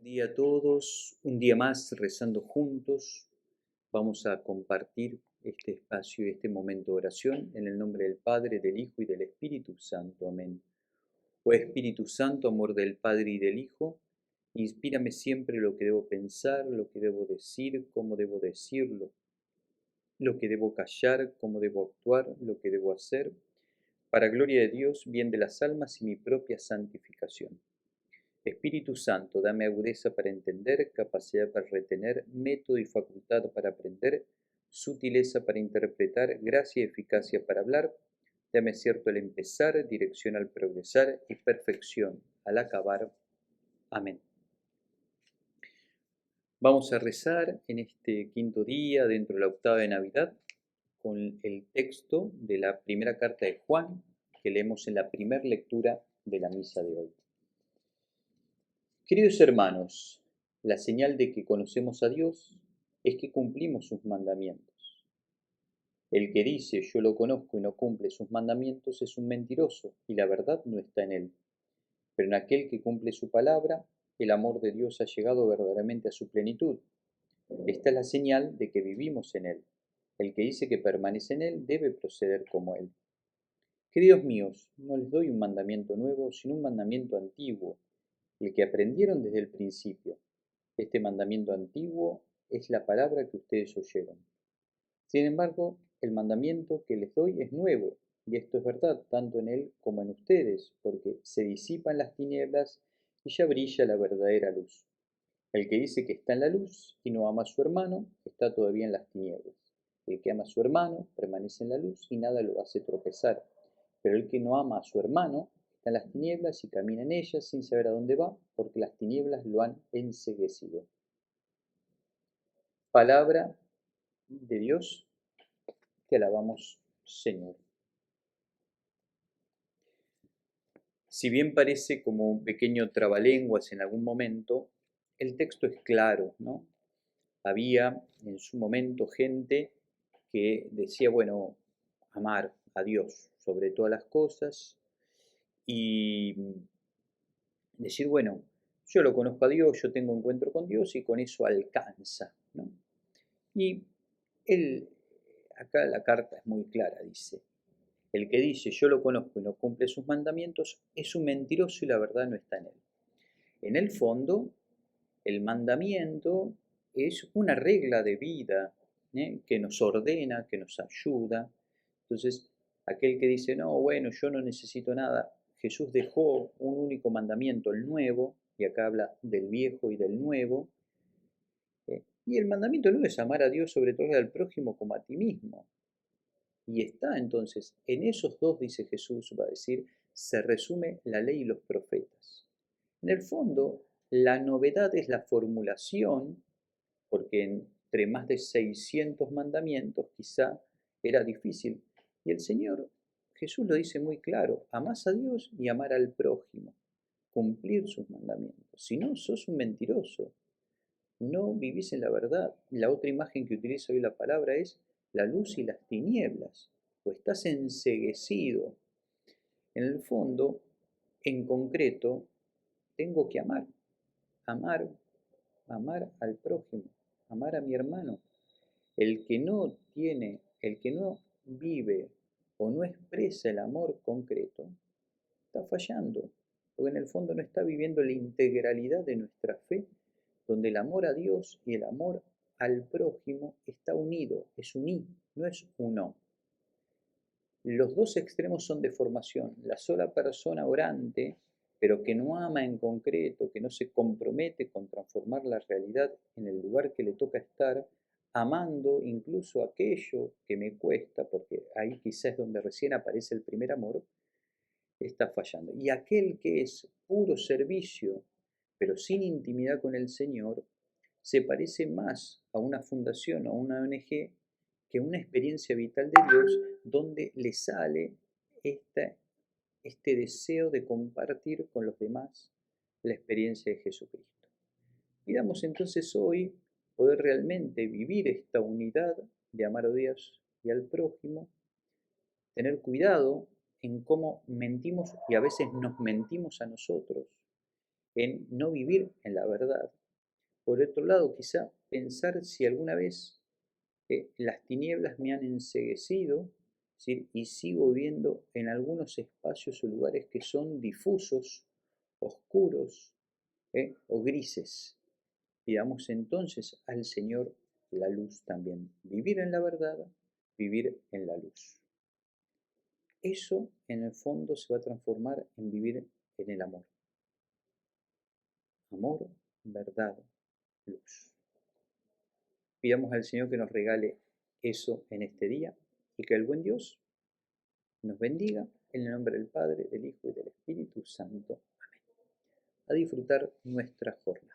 Día a todos, un día más rezando juntos. Vamos a compartir este espacio y este momento de oración en el nombre del Padre, del Hijo y del Espíritu Santo. Amén. Oh Espíritu Santo, amor del Padre y del Hijo, inspírame siempre lo que debo pensar, lo que debo decir, cómo debo decirlo, lo que debo callar, cómo debo actuar, lo que debo hacer, para gloria de Dios, bien de las almas y mi propia santificación. Espíritu Santo, dame agudeza para entender, capacidad para retener, método y facultad para aprender, sutileza para interpretar, gracia y eficacia para hablar. Dame acierto al empezar, dirección al progresar y perfección al acabar. Amén. Vamos a rezar en este quinto día, dentro de la octava de Navidad, con el texto de la primera carta de Juan, que leemos en la primera lectura de la misa de hoy. Queridos hermanos, la señal de que conocemos a Dios es que cumplimos sus mandamientos. El que dice yo lo conozco y no cumple sus mandamientos es un mentiroso y la verdad no está en él. Pero en aquel que cumple su palabra, el amor de Dios ha llegado verdaderamente a su plenitud. Esta es la señal de que vivimos en él. El que dice que permanece en él debe proceder como él. Queridos míos, no les doy un mandamiento nuevo, sino un mandamiento antiguo, el que aprendieron desde el principio. Este mandamiento antiguo es la palabra que ustedes oyeron. Sin embargo, el mandamiento que les doy es nuevo, y esto es verdad tanto en él como en ustedes, porque se disipan las tinieblas y ya brilla la verdadera luz. El que dice que está en la luz y no ama a su hermano, está todavía en las tinieblas. El que ama a su hermano permanece en la luz y nada lo hace tropezar. Pero el que no ama a su hermano está en las tinieblas y camina en ellas sin saber a dónde va, porque las tinieblas lo han enceguecido. Palabra de Dios, te alabamos, Señor. Si bien parece como un pequeño trabalenguas en algún momento, el texto es claro, ¿no? Había en su momento gente que decía, bueno, amar a Dios sobre todas las cosas y decir, bueno, yo lo conozco a Dios, yo tengo encuentro con Dios y con eso alcanza, ¿no? Y él, acá la carta es muy clara, dice, el que dice yo lo conozco y no cumple sus mandamientos es un mentiroso y la verdad no está en él. En el fondo, el mandamiento es una regla de vida, que nos ordena, que nos ayuda. Entonces, aquel que dice, no, bueno, yo no necesito nada, Jesús dejó un único mandamiento, el nuevo, y acá habla del viejo y del nuevo. Y el mandamiento nuevo es amar a Dios sobre todo y al prójimo como a ti mismo. Y está entonces, en esos dos, dice Jesús, va a decir, se resume la ley y los profetas. En el fondo, la novedad es la formulación, porque entre más de 600 mandamientos quizá era difícil. Y el Señor Jesús lo dice muy claro, amás a Dios y amar al prójimo, cumplir sus mandamientos. Si no, sos un mentiroso, no vivís en la verdad. La otra imagen que utiliza hoy la palabra es la luz y las tinieblas, o estás enceguecido. En el fondo, en concreto, tengo que amar, amar, amar al prójimo, amar a mi hermano. El que no vive o no expresa el amor concreto, está fallando, porque en el fondo no está viviendo la integralidad de nuestra fe, donde el amor a Dios y el amor al prójimo está unido, es un y, no es un o. Los dos extremos son de formación. La sola persona orante, pero que no ama en concreto, que no se compromete con transformar la realidad en el lugar que le toca estar, amando incluso aquello que me cuesta, porque ahí quizás es donde recién aparece el primer amor, está fallando. Y aquel que es puro servicio, pero sin intimidad con el Señor, se parece más a una fundación o a una ONG que una experiencia vital de Dios donde le sale este, este deseo de compartir con los demás la experiencia de Jesucristo. Pidamos entonces hoy poder realmente vivir esta unidad de amar a Dios y al prójimo, tener cuidado en cómo mentimos y a veces nos mentimos a nosotros en no vivir en la verdad. Por otro lado, quizá pensar si alguna vez las tinieblas me han enceguecido, ¿sí? Y sigo viviendo en algunos espacios o lugares que son difusos, oscuros, o grises. Pidamos entonces al Señor la luz también. Vivir en la verdad, vivir en la luz. Eso en el fondo se va a transformar en vivir en el amor. Amor, verdad, luz. Pidamos al Señor que nos regale eso en este día y que el buen Dios nos bendiga en el nombre del Padre, del Hijo y del Espíritu Santo. Amén. A disfrutar nuestra jornada.